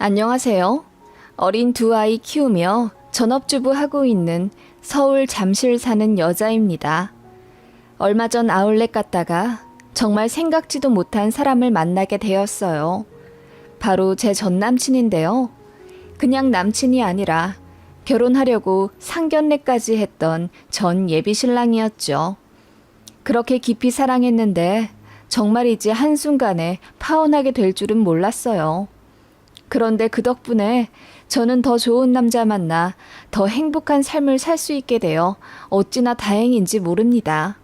안녕하세요. 어린 두 아이 키우며 전업주부 하고 있는 서울 잠실 사는 여자입니다. 얼마 전 아울렛 갔다가 정말 생각지도 못한 사람을 만나게 되었어요. 바로 제 전 남친인데요. 그냥 남친이 아니라 결혼하려고 상견례까지 했던 전 예비 신랑이었죠. 그렇게 깊이 사랑했는데 정말이지 한순간에 파혼하게 될 줄은 몰랐어요. 그런데 그 덕분에 저는 더 좋은 남자 만나 더 행복한 삶을 살 수 있게 되어 어찌나 다행인지 모릅니다.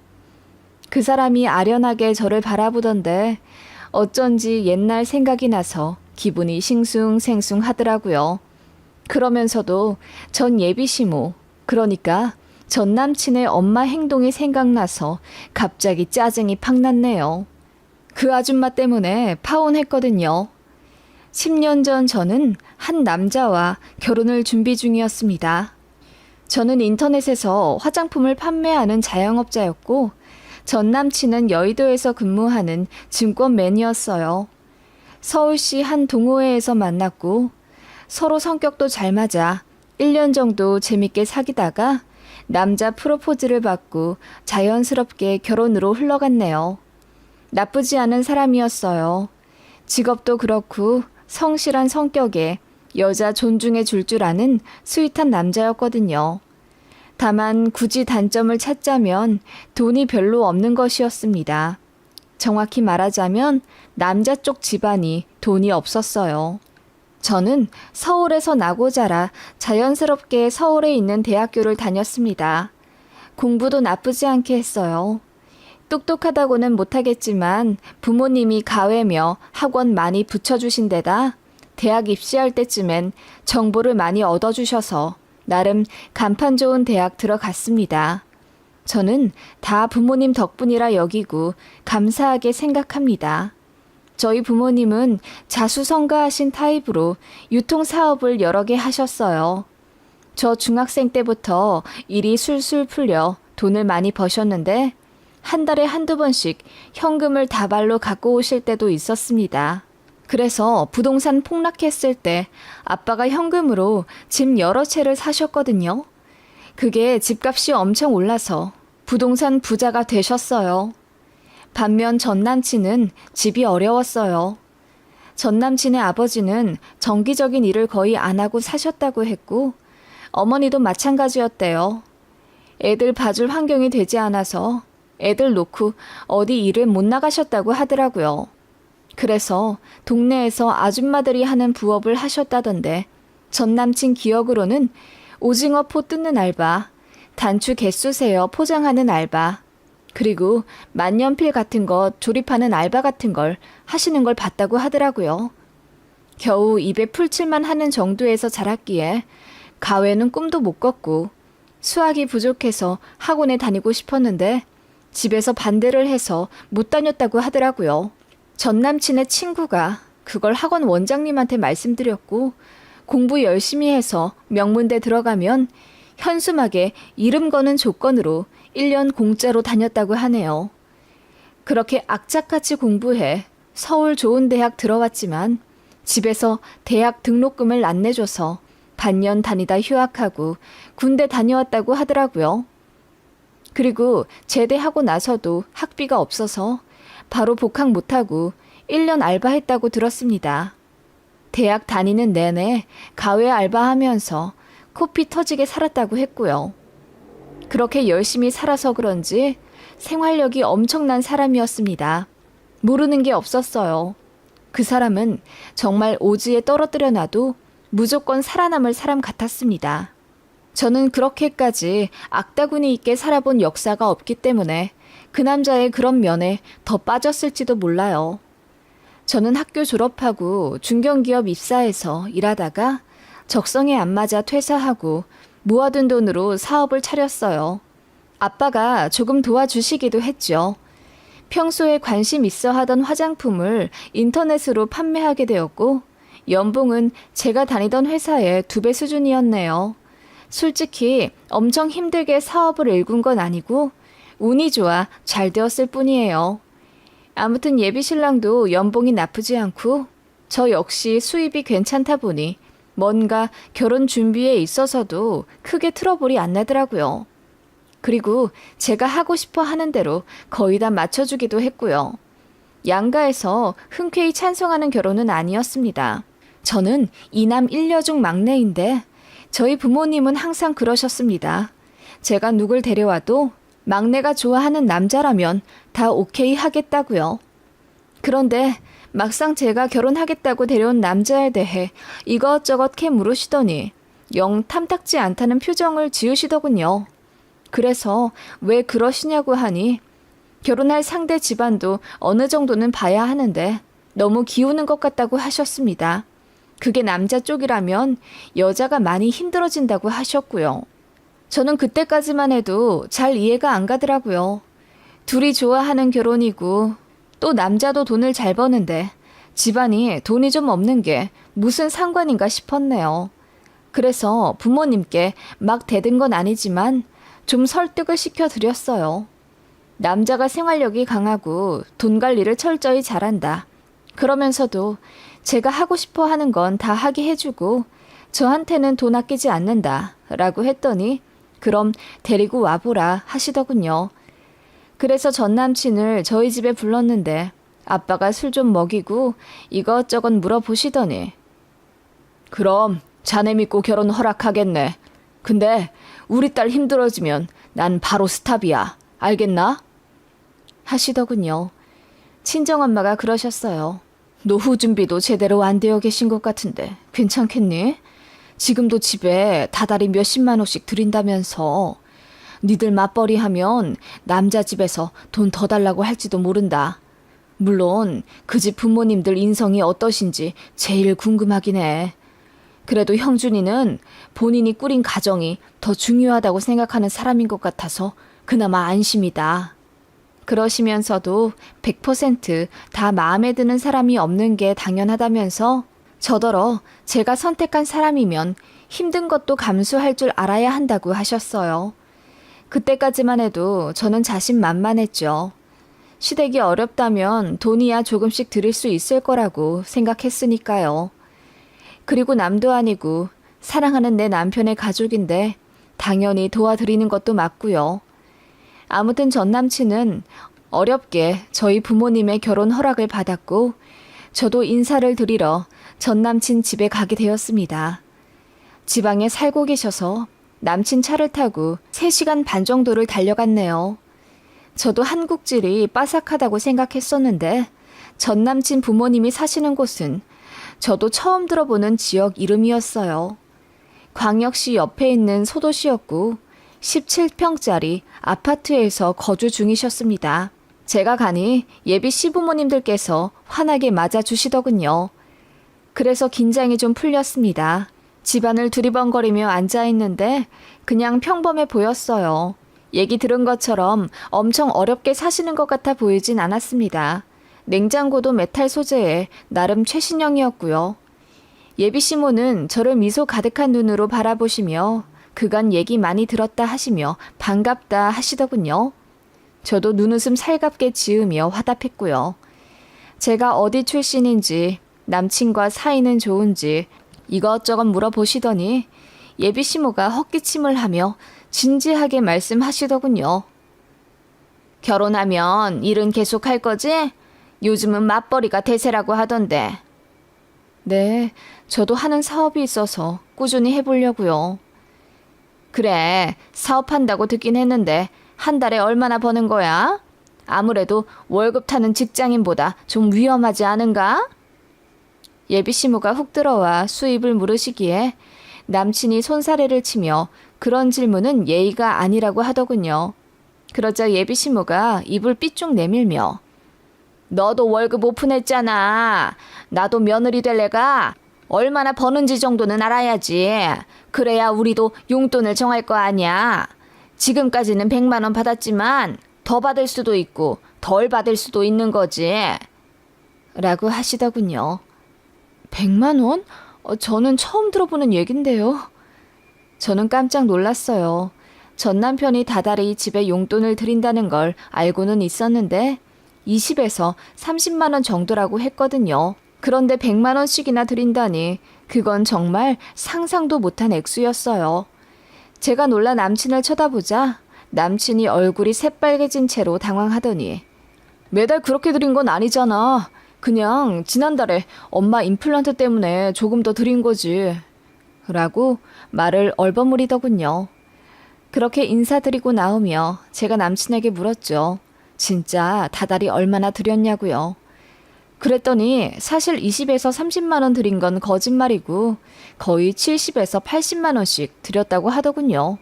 그 사람이 아련하게 저를 바라보던데 어쩐지 옛날 생각이 나서 기분이 싱숭생숭 하더라고요. 그러면서도 전 예비 시모, 그러니까 전 남친의 엄마 행동이 생각나서 갑자기 짜증이 팍 났네요. 그 아줌마 때문에 파혼했거든요. 10년 전 저는 한 남자와 결혼을 준비 중이었습니다. 저는 인터넷에서 화장품을 판매하는 자영업자였고 전 남친은 여의도에서 근무하는 증권맨이었어요. 서울시 한 동호회에서 만났고 서로 성격도 잘 맞아 1년 정도 재밌게 사귀다가 남자 프로포즈를 받고 자연스럽게 결혼으로 흘러갔네요. 나쁘지 않은 사람이었어요. 직업도 그렇고 성실한 성격에 여자 존중해 줄 아는 스윗한 남자였거든요. 다만 굳이 단점을 찾자면 돈이 별로 없는 것이었습니다. 정확히 말하자면 남자 쪽 집안이 돈이 없었어요. 저는 서울에서 나고 자라 자연스럽게 서울에 있는 대학교를 다녔습니다. 공부도 나쁘지 않게 했어요. 똑똑하다고는 못하겠지만 부모님이 가외며 학원 많이 붙여주신 데다 대학 입시할 때쯤엔 정보를 많이 얻어주셔서 나름 간판 좋은 대학 들어갔습니다. 저는 다 부모님 덕분이라 여기고 감사하게 생각합니다. 저희 부모님은 자수성가하신 타입으로 유통사업을 여러 개 하셨어요. 저 중학생 때부터 일이 술술 풀려 돈을 많이 버셨는데 한 달에 한두 번씩 현금을 다발로 갖고 오실 때도 있었습니다. 그래서 부동산 폭락했을 때 아빠가 현금으로 집 여러 채를 사셨거든요. 그게 집값이 엄청 올라서 부동산 부자가 되셨어요. 반면 전 남친은 집이 어려웠어요. 전 남친의 아버지는 정기적인 일을 거의 안 하고 사셨다고 했고 어머니도 마찬가지였대요. 애들 봐줄 환경이 되지 않아서 애들 놓고 어디 일을 못 나가셨다고 하더라고요. 그래서 동네에서 아줌마들이 하는 부업을 하셨다던데 전 남친 기억으로는 오징어 포 뜯는 알바, 단추 개수 세어 포장하는 알바, 그리고 만년필 같은 거 조립하는 알바 같은 걸 하시는 걸 봤다고 하더라고요. 겨우 입에 풀칠만 하는 정도에서 자랐기에 가외는 꿈도 못 꿨고 수학이 부족해서 학원에 다니고 싶었는데 집에서 반대를 해서 못 다녔다고 하더라고요. 전 남친의 친구가 그걸 학원 원장님한테 말씀드렸고 공부 열심히 해서 명문대 들어가면 현수막에 이름 거는 조건으로 1년 공짜로 다녔다고 하네요. 그렇게 악착같이 공부해 서울 좋은 대학 들어왔지만 집에서 대학 등록금을 안 내줘서 반년 다니다 휴학하고 군대 다녀왔다고 하더라고요. 그리고 제대하고 나서도 학비가 없어서 바로 복학 못하고 1년 알바했다고 들었습니다. 대학 다니는 내내 가외 알바하면서 코피 터지게 살았다고 했고요. 그렇게 열심히 살아서 그런지 생활력이 엄청난 사람이었습니다. 모르는 게 없었어요. 그 사람은 정말 오지에 떨어뜨려 놔도 무조건 살아남을 사람 같았습니다. 저는 그렇게까지 악다구니 있게 살아본 역사가 없기 때문에 그 남자의 그런 면에 더 빠졌을지도 몰라요. 저는 학교 졸업하고 중견기업 입사해서 일하다가 적성에 안 맞아 퇴사하고 모아둔 돈으로 사업을 차렸어요. 아빠가 조금 도와주시기도 했죠. 평소에 관심 있어 하던 화장품을 인터넷으로 판매하게 되었고 연봉은 제가 다니던 회사의 2배 수준이었네요. 솔직히 엄청 힘들게 사업을 일군 건 아니고 운이 좋아 잘 되었을 뿐이에요. 아무튼 예비 신랑도 연봉이 나쁘지 않고 저 역시 수입이 괜찮다 보니 뭔가 결혼 준비에 있어서도 크게 트러블이 안 나더라고요. 그리고 제가 하고 싶어 하는 대로 거의 다 맞춰주기도 했고요. 양가에서 흔쾌히 찬성하는 결혼은 아니었습니다. 저는 이남 일녀 중 막내인데 저희 부모님은 항상 그러셨습니다. 제가 누굴 데려와도 막내가 좋아하는 남자라면 다 오케이 하겠다고요. 그런데 막상 제가 결혼하겠다고 데려온 남자에 대해 이것저것 캐 물으시더니 영 탐탁지 않다는 표정을 지으시더군요. 그래서 왜 그러시냐고 하니 결혼할 상대 집안도 어느 정도는 봐야 하는데 너무 기우는 것 같다고 하셨습니다. 그게 남자 쪽이라면 여자가 많이 힘들어진다고 하셨고요. 저는 그때까지만 해도 잘 이해가 안 가더라고요. 둘이 좋아하는 결혼이고 또 남자도 돈을 잘 버는데 집안이 돈이 좀 없는 게 무슨 상관인가 싶었네요. 그래서 부모님께 막 대든 건 아니지만 좀 설득을 시켜드렸어요. 남자가 생활력이 강하고 돈 관리를 철저히 잘한다. 그러면서도 제가 하고 싶어 하는 건 다 하게 해주고 저한테는 돈 아끼지 않는다 라고 했더니 그럼 데리고 와보라 하시더군요. 그래서 전 남친을 저희 집에 불렀는데 아빠가 술 좀 먹이고 이것저것 물어보시더니 그럼 자네 믿고 결혼 허락하겠네. 근데 우리 딸 힘들어지면 난 바로 스탑이야. 알겠나? 하시더군요. 친정엄마가 그러셨어요. 노후 준비도 제대로 안 되어 계신 것 같은데 괜찮겠니? 지금도 집에 다달이 몇십만 원씩 들인다면서 니들 맞벌이 하면 남자 집에서 돈 더 달라고 할지도 모른다. 물론 그 집 부모님들 인성이 어떠신지 제일 궁금하긴 해. 그래도 형준이는 본인이 꾸린 가정이 더 중요하다고 생각하는 사람인 것 같아서 그나마 안심이다. 그러시면서도 100%다 마음에 드는 사람이 없는 게 당연하다면서 저더러 제가 선택한 사람이면 힘든 것도 감수할 줄 알아야 한다고 하셨어요. 그때까지만 해도 저는 자신만만했죠. 시댁이 어렵다면 돈이야 조금씩 드릴 수 있을 거라고 생각했으니까요. 그리고 남도 아니고 사랑하는 내 남편의 가족인데 당연히 도와드리는 것도 맞고요. 아무튼 전 남친은 어렵게 저희 부모님의 결혼 허락을 받았고 저도 인사를 드리러 전 남친 집에 가게 되었습니다. 지방에 살고 계셔서 남친 차를 타고 3시간 반 정도를 달려갔네요. 저도 한국질이 빠삭하다고 생각했었는데 전 남친 부모님이 사시는 곳은 저도 처음 들어보는 지역 이름이었어요. 광역시 옆에 있는 소도시였고 17평짜리 아파트에서 거주 중이셨습니다. 제가 가니 예비 시부모님들께서 환하게 맞아주시더군요. 그래서 긴장이 좀 풀렸습니다. 집안을 두리번거리며 앉아있는데 그냥 평범해 보였어요. 얘기 들은 것처럼 엄청 어렵게 사시는 것 같아 보이진 않았습니다. 냉장고도 메탈 소재에 나름 최신형이었고요. 예비 시모는 저를 미소 가득한 눈으로 바라보시며 그간 얘기 많이 들었다 하시며 반갑다 하시더군요. 저도 눈웃음 살갑게 지으며 화답했고요. 제가 어디 출신인지 남친과 사이는 좋은지 이것저것 물어보시더니 예비 시모가 헛기침을 하며 진지하게 말씀하시더군요. 결혼하면 일은 계속 할 거지? 요즘은 맞벌이가 대세라고 하던데. 네, 저도 하는 사업이 있어서 꾸준히 해보려고요. 그래, 사업한다고 듣긴 했는데 한 달에 얼마나 버는 거야? 아무래도 월급 타는 직장인보다 좀 위험하지 않은가? 예비 시모가 훅 들어와 수입을 물으시기에 남친이 손사래를 치며 그런 질문은 예의가 아니라고 하더군요. 그러자 예비 시모가 입을 삐쭉 내밀며 너도 월급 오픈했잖아. 나도 며느리 될 애가 얼마나 버는지 정도는 알아야지. 그래야 우리도 용돈을 정할 거 아니야. 지금까지는 100만 원 받았지만 더 받을 수도 있고 덜 받을 수도 있는 거지. 라고 하시더군요. 100만 원? 저는 처음 들어보는 얘긴데요. 저는 깜짝 놀랐어요. 전 남편이 다달이 집에 용돈을 드린다는 걸 알고는 있었는데 20에서 30만 원 정도라고 했거든요. 그런데 100만 원씩이나 드린다니 그건 정말 상상도 못한 액수였어요. 제가 놀라 남친을 쳐다보자 남친이 얼굴이 새빨개진 채로 당황하더니 매달 그렇게 드린 건 아니잖아. 그냥 지난달에 엄마 임플란트 때문에 조금 더 드린 거지. 라고 말을 얼버무리더군요. 그렇게 인사드리고 나오며 제가 남친에게 물었죠. 진짜 다달이 얼마나 드렸냐고요. 그랬더니 사실 20에서 30만 원 드린 건 거짓말이고 거의 70에서 80만 원씩 드렸다고 하더군요.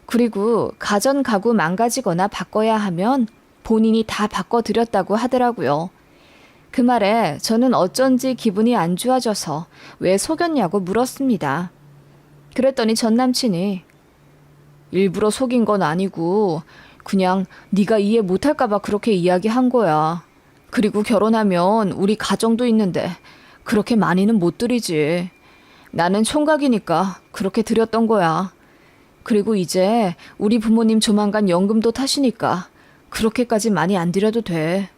그리고 가전 가구 망가지거나 바꿔야 하면 본인이 다 바꿔드렸다고 하더라고요. 그 말에 저는 어쩐지 기분이 안 좋아져서 왜 속였냐고 물었습니다. 그랬더니 전 남친이 일부러 속인 건 아니고 그냥 네가 이해 못할까 봐 그렇게 이야기한 거야. 그리고 결혼하면 우리 가정도 있는데 그렇게 많이는 못 드리지. 나는 총각이니까 그렇게 드렸던 거야. 그리고 이제 우리 부모님 조만간 연금도 타시니까 그렇게까지 많이 안 드려도 돼.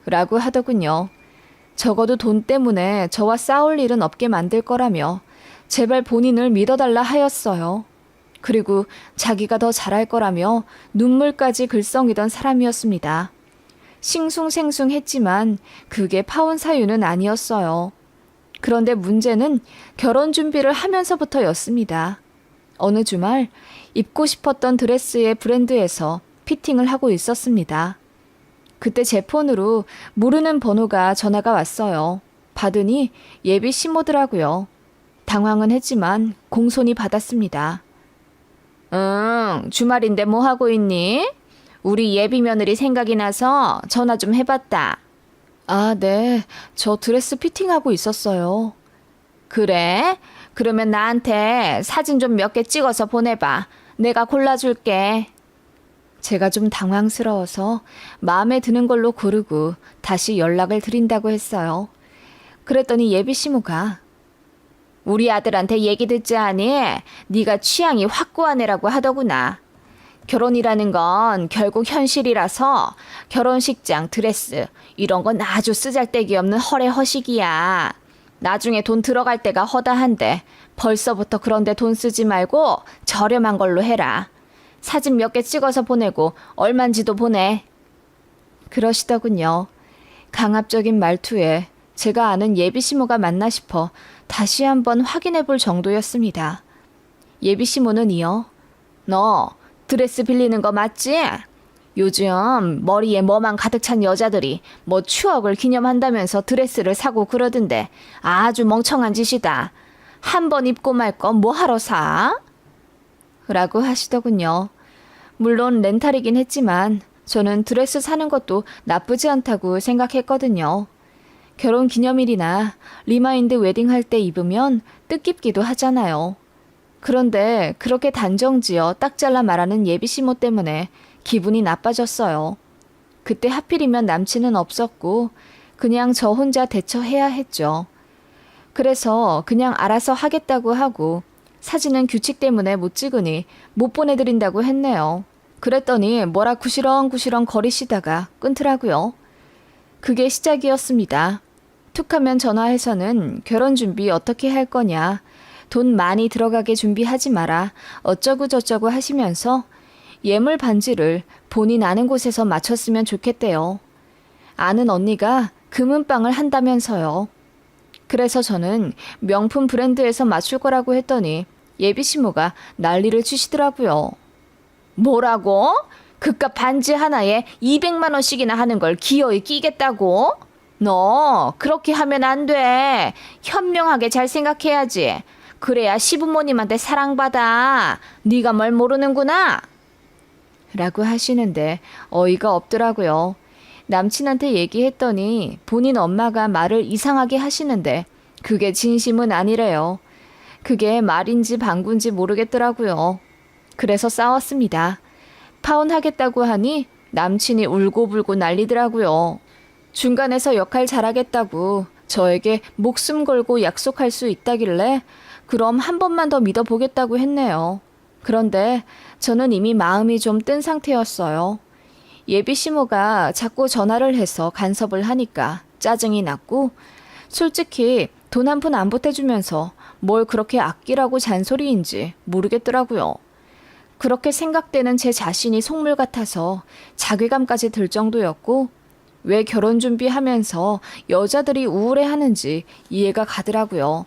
라고 하더군요. 적어도 돈 때문에 저와 싸울 일은 없게 만들 거라며 제발 본인을 믿어달라 하였어요. 그리고 자기가 더 잘할 거라며 눈물까지 글썽이던 사람이었습니다. 싱숭생숭했지만 그게 파혼 사유는 아니었어요. 그런데 문제는 결혼 준비를 하면서부터였습니다. 어느 주말 입고 싶었던 드레스의 브랜드에서 피팅을 하고 있었습니다. 그때 제 폰으로 모르는 번호가 전화가 왔어요. 받으니 예비 시모더라고요. 당황은 했지만 공손히 받았습니다. 응, 주말인데 뭐 하고 있니? 우리 예비 며느리 생각이 나서 전화 좀 해봤다. 아, 네. 저 드레스 피팅하고 있었어요. 그래? 그러면 나한테 사진 좀 몇 개 찍어서 보내봐. 내가 골라줄게. 제가 좀 당황스러워서 마음에 드는 걸로 고르고 다시 연락을 드린다고 했어요. 그랬더니 예비 시모가 우리 아들한테 얘기 듣지 않니? 네가 취향이 확고한 애라고 하더구나. 결혼이라는 건 결국 현실이라서 결혼식장, 드레스 이런 건 아주 쓰잘데기 없는 허례허식이야. 나중에 돈 들어갈 때가 허다한데 벌써부터 그런데 돈 쓰지 말고 저렴한 걸로 해라. 사진 몇 개 찍어서 보내고 얼만지도 보내. 그러시더군요. 강압적인 말투에 제가 아는 예비시모가 맞나 싶어 다시 한번 확인해 볼 정도였습니다. 예비시모는 이어 너 드레스 빌리는 거 맞지? 요즘 머리에 뭐만 가득 찬 여자들이 뭐 추억을 기념한다면서 드레스를 사고 그러던데 아주 멍청한 짓이다. 한 번 입고 말 거 뭐 하러 사? 라고 하시더군요. 물론 렌탈이긴 했지만 저는 드레스 사는 것도 나쁘지 않다고 생각했거든요. 결혼 기념일이나 리마인드 웨딩 할 때 입으면 뜻깊기도 하잖아요. 그런데 그렇게 단정지어 딱 잘라 말하는 예비시모 때문에 기분이 나빠졌어요. 그때 하필이면 남친은 없었고 그냥 저 혼자 대처해야 했죠. 그래서 그냥 알아서 하겠다고 하고 사진은 규칙 때문에 못 찍으니 못 보내드린다고 했네요. 그랬더니 뭐라 구시렁구시렁 거리시다가 끊더라고요. 그게 시작이었습니다. 툭하면 전화해서는 결혼 준비 어떻게 할 거냐, 돈 많이 들어가게 준비하지 마라, 어쩌고 저쩌고 하시면서 예물 반지를 본인 아는 곳에서 맞췄으면 좋겠대요. 아는 언니가 금은방을 한다면서요. 그래서 저는 명품 브랜드에서 맞출 거라고 했더니 예비시모가 난리를 치시더라고요. 뭐라고? 그깟 반지 하나에 200만 원씩이나 하는 걸 기어이 끼겠다고? 너 그렇게 하면 안 돼. 현명하게 잘 생각해야지. 그래야 시부모님한테 사랑받아. 네가 뭘 모르는구나. 라고 하시는데 어이가 없더라고요. 남친한테 얘기했더니 본인 엄마가 말을 이상하게 하시는데 그게 진심은 아니래요. 그게 말인지 방구인지 모르겠더라고요. 그래서 싸웠습니다. 파혼하겠다고 하니 남친이 울고불고 난리더라고요. 중간에서 역할 잘하겠다고 저에게 목숨 걸고 약속할 수 있다길래 그럼 한 번만 더 믿어보겠다고 했네요. 그런데 저는 이미 마음이 좀 뜬 상태였어요. 예비시모가 자꾸 전화를 해서 간섭을 하니까 짜증이 났고 솔직히 돈 한 푼 안 보태주면서 뭘 그렇게 아끼라고 잔소리인지 모르겠더라고요. 그렇게 생각되는 제 자신이 속물 같아서 자괴감까지 들 정도였고, 왜 결혼 준비하면서 여자들이 우울해하는지 이해가 가더라고요.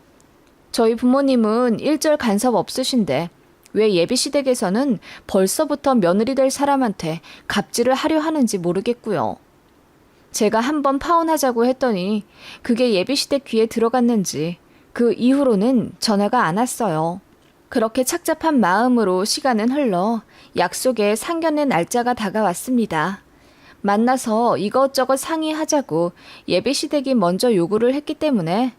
저희 부모님은 일절 간섭 없으신데 왜 예비시댁에서는 벌써부터 며느리 될 사람한테 갑질을 하려 하는지 모르겠고요. 제가 한번 파혼하자고 했더니 그게 예비시댁 귀에 들어갔는지 그 이후로는 전화가 안 왔어요. 그렇게 착잡한 마음으로 시간은 흘러 약속의 상견례 날짜가 다가왔습니다. 만나서 이것저것 상의하자고 예비시댁이 먼저 요구를 했기 때문에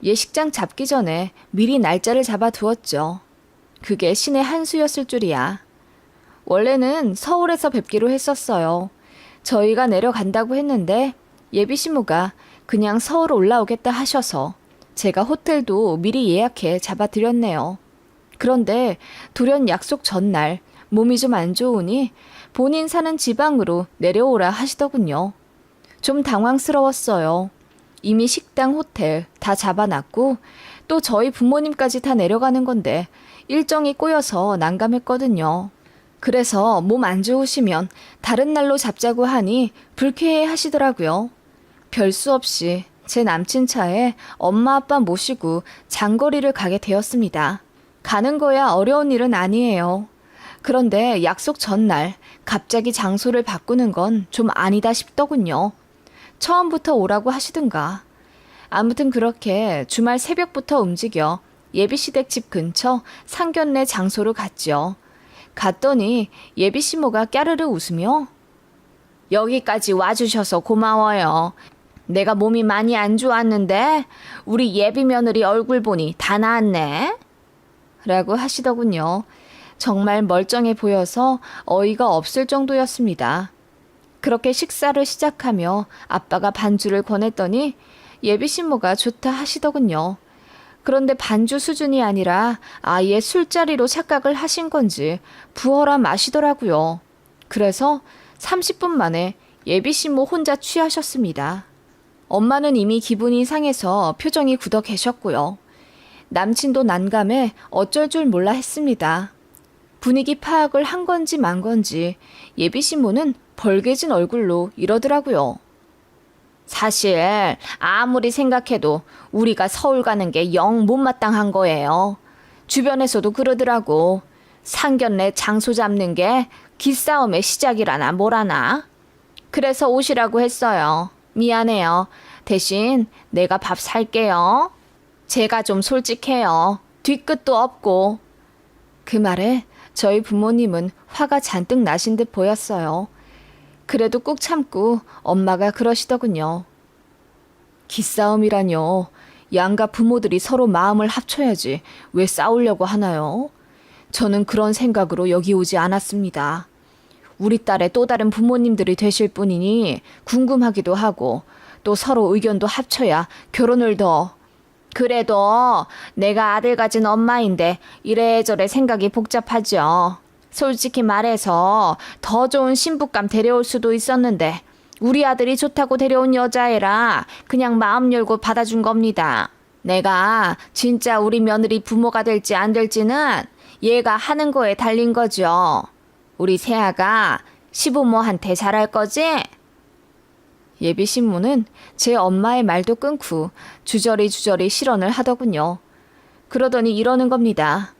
예식장 잡기 전에 미리 날짜를 잡아두었죠. 그게 신의 한 수였을 줄이야. 원래는 서울에서 뵙기로 했었어요. 저희가 내려간다고 했는데 예비신부가 그냥 서울 올라오겠다 하셔서 제가 호텔도 미리 예약해 잡아드렸네요. 그런데 돌연 약속 전날 몸이 좀 안 좋으니 본인 사는 지방으로 내려오라 하시더군요. 좀 당황스러웠어요. 이미 식당, 호텔 다 잡아놨고 또 저희 부모님까지 다 내려가는 건데 일정이 꼬여서 난감했거든요. 그래서 몸 안 좋으시면 다른 날로 잡자고 하니 불쾌해 하시더라고요. 별 수 없이 제 남친 차에 엄마 아빠 모시고 장거리를 가게 되었습니다. 가는 거야 어려운 일은 아니에요. 그런데 약속 전날 갑자기 장소를 바꾸는 건 좀 아니다 싶더군요. 처음부터 오라고 하시든가. 아무튼 그렇게 주말 새벽부터 움직여 예비시댁 집 근처 상견례 장소로 갔죠. 갔더니 예비시모가 까르르 웃으며 여기까지 와주셔서 고마워요. 내가 몸이 많이 안 좋았는데 우리 예비 며느리 얼굴 보니 다 나았네. 라고 하시더군요. 정말 멀쩡해 보여서 어이가 없을 정도였습니다. 그렇게 식사를 시작하며 아빠가 반주를 권했더니 예비신모가 좋다 하시더군요. 그런데 반주 수준이 아니라 아예 술자리로 착각을 하신 건지 부어라 마시더라고요. 그래서 30분 만에 예비신모 혼자 취하셨습니다. 엄마는 이미 기분이 상해서 표정이 굳어 계셨고요. 남친도 난감해 어쩔 줄 몰라 했습니다. 분위기 파악을 한 건지 만 건지 예비신모는 벌개진 얼굴로 이러더라고요. 사실 아무리 생각해도 우리가 서울 가는 게 영 못마땅한 거예요. 주변에서도 그러더라고. 상견례 장소 잡는 게 기싸움의 시작이라나 뭐라나. 그래서 오시라고 했어요. 미안해요. 대신 내가 밥 살게요. 제가 좀 솔직해요. 뒤끝도 없고. 그 말에 저희 부모님은 화가 잔뜩 나신 듯 보였어요. 그래도 꾹 참고 엄마가 그러시더군요. 기싸움이라뇨. 양가 부모들이 서로 마음을 합쳐야지 왜 싸우려고 하나요? 저는 그런 생각으로 여기 오지 않았습니다. 우리 딸의 또 다른 부모님들이 되실 분이니 궁금하기도 하고 또 서로 의견도 합쳐야 결혼을 더. 그래도 내가 아들 가진 엄마인데 이래저래 생각이 복잡하죠. 솔직히 말해서 더 좋은 신부감 데려올 수도 있었는데 우리 아들이 좋다고 데려온 여자애라 그냥 마음 열고 받아준 겁니다. 내가 진짜 우리 며느리 부모가 될지 안 될지는 얘가 하는 거에 달린 거죠. 우리 세아가 시부모한테 잘할 거지? 예비신부는 제 엄마의 말도 끊고 주저리 실언을 하더군요. 그러더니 이러는 겁니다.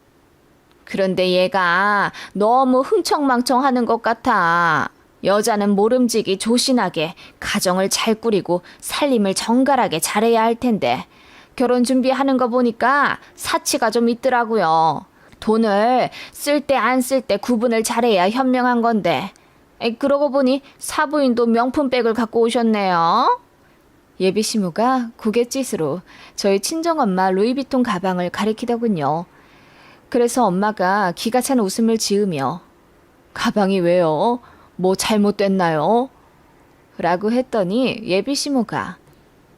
그런데 얘가 너무 흥청망청하는 것 같아. 여자는 모름지기 조신하게 가정을 잘 꾸리고 살림을 정갈하게 잘해야 할 텐데 결혼 준비하는 거 보니까 사치가 좀 있더라고요. 돈을 쓸 때 안 쓸 때 구분을 잘해야 현명한 건데 그러고 보니 사부인도 명품백을 갖고 오셨네요. 예비시무가 고갯짓으로 저희 친정엄마 루이비통 가방을 가리키더군요. 그래서 엄마가 기가 찬 웃음을 지으며 가방이 왜요? 뭐 잘못됐나요? 라고 했더니 예비시무가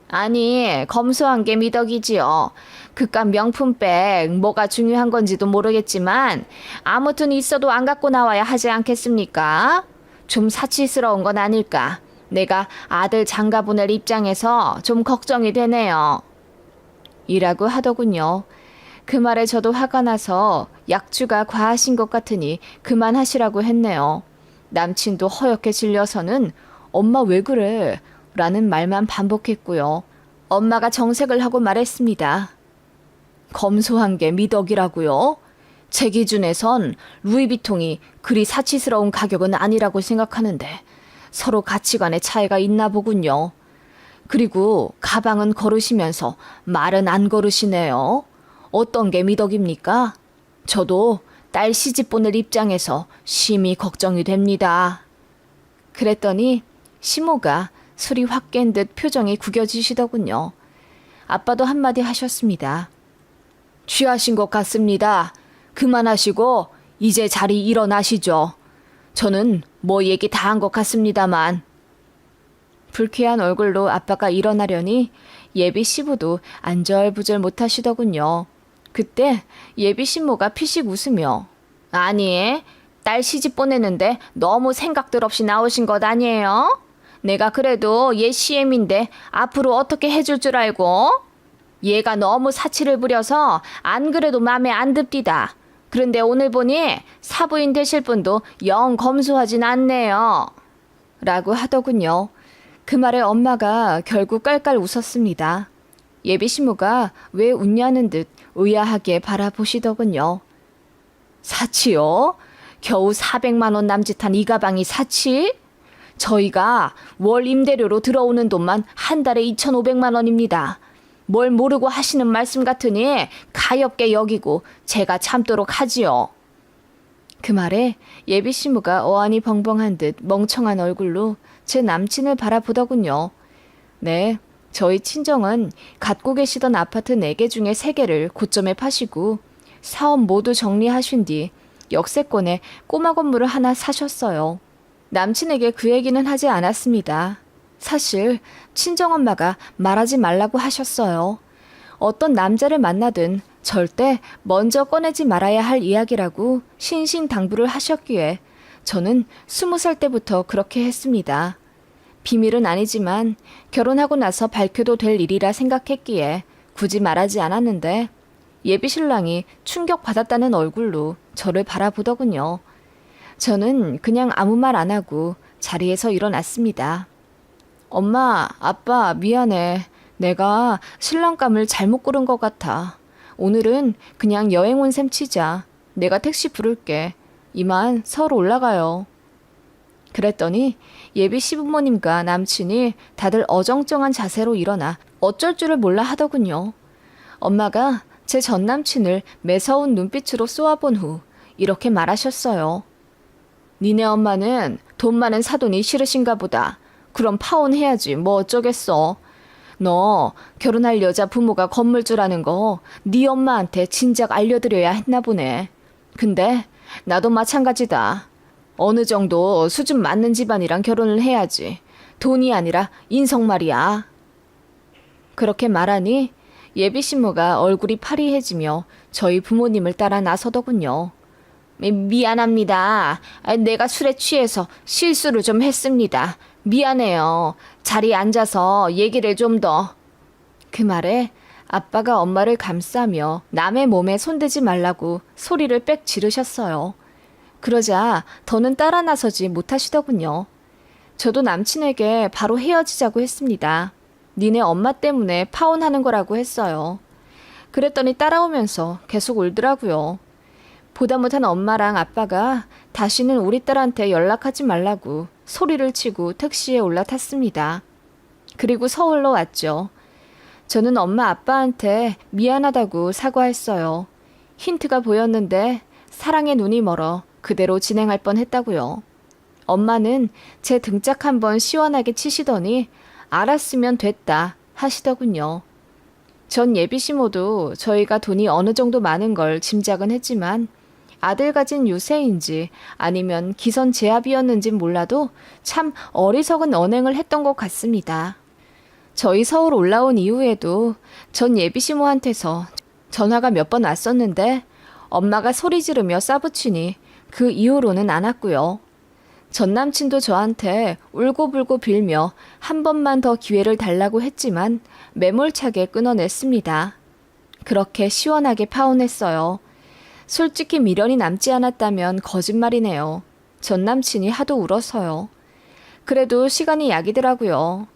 아니 검소한 게 미덕이지요. 그깟 명품백 뭐가 중요한 건지도 모르겠지만 아무튼 있어도 안 갖고 나와야 하지 않겠습니까? 좀 사치스러운 건 아닐까. 내가 아들 장가 보낼 입장에서 좀 걱정이 되네요. 이라고 하더군요. 그 말에 저도 화가 나서 약주가 과하신 것 같으니 그만하시라고 했네요. 남친도 허옇게 질려서는 엄마 왜 그래? 라는 말만 반복했고요. 엄마가 정색을 하고 말했습니다. 검소한 게 미덕이라고요? 제 기준에선 루이비통이 그리 사치스러운 가격은 아니라고 생각하는데 서로 가치관의 차이가 있나 보군요. 그리고 가방은 걸으시면서 말은 안 걸으시네요. 어떤 게 미덕입니까? 저도 딸 시집 보낼 입장에서 심히 걱정이 됩니다. 그랬더니 시모가 술이 확 깬 듯 표정이 구겨지시더군요. 아빠도 한마디 하셨습니다. 취하신 것 같습니다. 그만하시고 이제 자리 일어나시죠. 저는 뭐 얘기 다 한 것 같습니다만. 불쾌한 얼굴로 아빠가 일어나려니 예비 시부도 안절부절 못하시더군요. 그때 예비 신모가 피식 웃으며 아니, 딸 시집 보내는데 너무 생각들 없이 나오신 것 아니에요? 내가 그래도 얘 CM인데 앞으로 어떻게 해줄 줄 알고? 얘가 너무 사치를 부려서 안 그래도 맘에 안 듭디다. 그런데 오늘 보니 사부인 되실 분도 영 검소하진 않네요. 라고 하더군요. 그 말에 엄마가 결국 깔깔 웃었습니다. 예비 신부가 왜 웃냐는 듯 의아하게 바라보시더군요. 사치요? 겨우 400만 원 남짓한 이 가방이 사치? 저희가 월 임대료로 들어오는 돈만 한 달에 2,500만 원입니다. 뭘 모르고 하시는 말씀 같으니 가엾게 여기고 제가 참도록 하지요. 그 말에 예비 신부가 어안이 벙벙한 듯 멍청한 얼굴로 제 남친을 바라보더군요. 네, 저희 친정은 갖고 계시던 아파트 4개 중에 3개를 고점에 파시고 사업 모두 정리하신 뒤 역세권에 꼬마 건물을 하나 사셨어요. 남친에게 그 얘기는 하지 않았습니다. 사실 친정엄마가 말하지 말라고 하셨어요. 어떤 남자를 만나든 절대 먼저 꺼내지 말아야 할 이야기라고 신신당부를 하셨기에 저는 20살 때부터 그렇게 했습니다. 비밀은 아니지만 결혼하고 나서 밝혀도 될 일이라 생각했기에 굳이 말하지 않았는데 예비신랑이 충격받았다는 얼굴로 저를 바라보더군요. 저는 그냥 아무 말 안 하고 자리에서 일어났습니다. 엄마, 아빠, 미안해. 내가 신랑감을 잘못 고른 것 같아. 오늘은 그냥 여행 온 셈 치자. 내가 택시 부를게. 이만 서울 올라가요. 그랬더니 예비 시부모님과 남친이 다들 어정쩡한 자세로 일어나 어쩔 줄을 몰라 하더군요. 엄마가 제 전남친을 매서운 눈빛으로 쏘아본 후 이렇게 말하셨어요. 니네 엄마는 돈 많은 사돈이 싫으신가 보다. 그럼 파혼해야지 뭐 어쩌겠어. 너 결혼할 여자 부모가 건물주라는 거 네 엄마한테 진작 알려드려야 했나 보네. 근데 나도 마찬가지다. 어느 정도 수준 맞는 집안이랑 결혼을 해야지. 돈이 아니라 인성 말이야. 그렇게 말하니 예비 신부가 얼굴이 파리해지며 저희 부모님을 따라 나서더군요. 미안합니다. 내가 술에 취해서 실수를 좀 했습니다. 미안해요. 자리에 앉아서 얘기를 좀 더. 그 말에 아빠가 엄마를 감싸며 남의 몸에 손대지 말라고 소리를 빽 지르셨어요. 그러자 더는 따라 나서지 못하시더군요. 저도 남친에게 바로 헤어지자고 했습니다. 니네 엄마 때문에 파혼하는 거라고 했어요. 그랬더니 따라오면서 계속 울더라고요. 보다 못한 엄마랑 아빠가 다시는 우리 딸한테 연락하지 말라고 소리를 치고 택시에 올라탔습니다. 그리고 서울로 왔죠. 저는 엄마 아빠한테 미안하다고 사과했어요. 힌트가 보였는데 사랑의 눈이 멀어 그대로 진행할 뻔했다고요. 엄마는 제 등짝 한번 시원하게 치시더니 알았으면 됐다 하시더군요. 전 예비시모도 저희가 돈이 어느 정도 많은 걸 짐작은 했지만 아들 가진 유세인지 아니면 기선 제압이었는진 몰라도 참 어리석은 언행을 했던 것 같습니다. 저희 서울 올라온 이후에도 전 예비시모한테서 전화가 몇 번 왔었는데 엄마가 소리 지르며 싸붙이니 그 이후로는 안 왔고요. 전 남친도 저한테 울고불고 빌며 한 번만 더 기회를 달라고 했지만 매몰차게 끊어냈습니다. 그렇게 시원하게 파혼했어요. 솔직히 미련이 남지 않았다면 거짓말이네요. 전 남친이 하도 울어서요. 그래도 시간이 약이더라고요.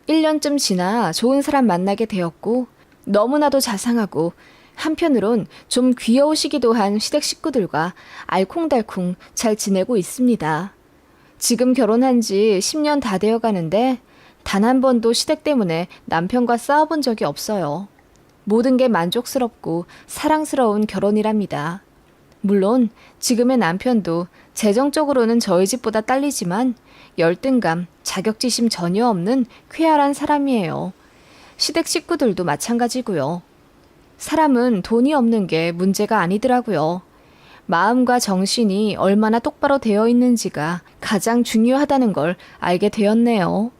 1년쯤 지나 좋은 사람 만나게 되었고 너무나도 자상하고 한편으론 좀 귀여우시기도 한 시댁 식구들과 알콩달콩 잘 지내고 있습니다. 지금 결혼한 지 10년 다 되어 가는데 단 한 번도 시댁 때문에 남편과 싸워본 적이 없어요. 모든 게 만족스럽고 사랑스러운 결혼이랍니다. 물론 지금의 남편도 재정적으로는 저희 집보다 딸리지만 열등감, 자격지심 전혀 없는 쾌활한 사람이에요. 시댁 식구들도 마찬가지고요. 사람은 돈이 없는 게 문제가 아니더라고요. 마음과 정신이 얼마나 똑바로 되어 있는지가 가장 중요하다는 걸 알게 되었네요.